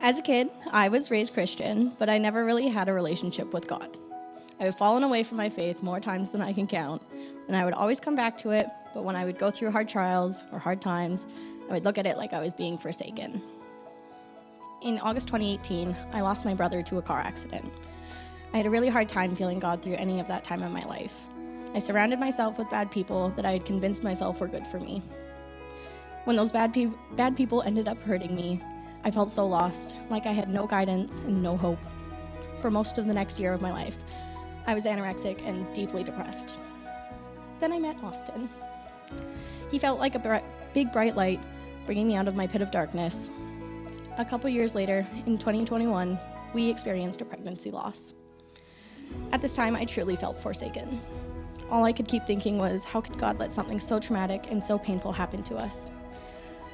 As a kid, I was raised Christian, but I never really had a relationship with God. I have fallen away from my faith more times than I can count, and I would always come back to it, but when I would go through hard trials or hard times, I would look at it like I was being forsaken. In August 2018, I lost my brother to a car accident. I had a really hard time feeling God through any of that time in my life. I surrounded myself with bad people that I had convinced myself were good for me. When those bad people ended up hurting me, I felt so lost, like I had no guidance and no hope. For most of the next year of my life, I was anorexic and deeply depressed. Then I met Austin. He felt like a big bright light, bringing me out of my pit of darkness. A couple years later, in 2021, we experienced a pregnancy loss. At this time, I truly felt forsaken. All I could keep thinking was, how could God let something so traumatic and so painful happen to us?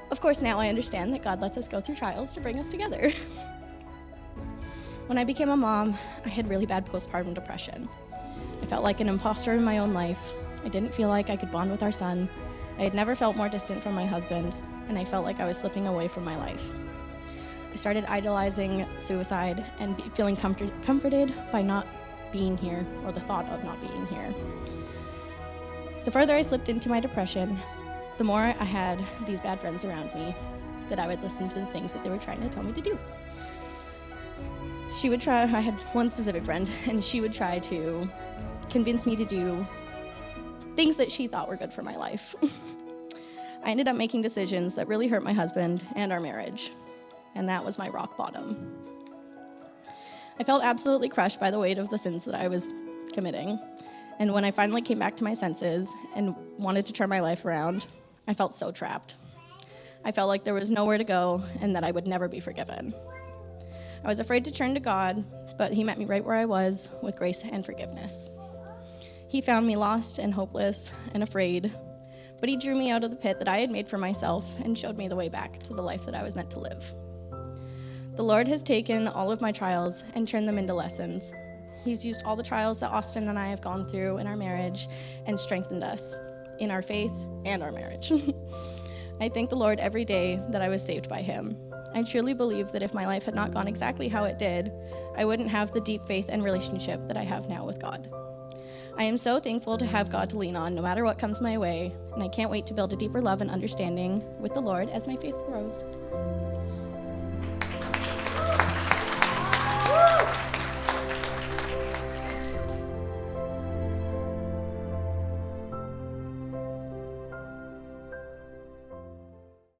Of course, now I understand that God lets us go through trials to bring us together. When I became a mom, I had really bad postpartum depression. I felt like an imposter in my own life. I didn't feel like I could bond with our son. I had never felt more distant from my husband, and I felt like I was slipping away from my life. I started idolizing suicide and feeling comforted by not being here, or the thought of not being here. The further I slipped into my depression, the more I had these bad friends around me that I would listen to the things that they were trying to tell me to do. I had one specific friend, and she would try to convince me to do things that she thought were good for my life. I ended up making decisions that really hurt my husband and our marriage, and that was my rock bottom. I felt absolutely crushed by the weight of the sins that I was committing, and when I finally came back to my senses and wanted to turn my life around, I felt so trapped. I felt like there was nowhere to go and that I would never be forgiven. I was afraid to turn to God, but he met me right where I was with grace and forgiveness. He found me lost and hopeless and afraid, but he drew me out of the pit that I had made for myself and showed me the way back to the life that I was meant to live. The Lord has taken all of my trials and turned them into lessons. He's used all the trials that Austin and I have gone through in our marriage and strengthened us in our faith and our marriage. I thank the Lord every day that I was saved by him. I truly believe that if my life had not gone exactly how it did, I wouldn't have the deep faith and relationship that I have now with God. I am so thankful to have God to lean on no matter what comes my way, and I can't wait to build a deeper love and understanding with the Lord as my faith grows.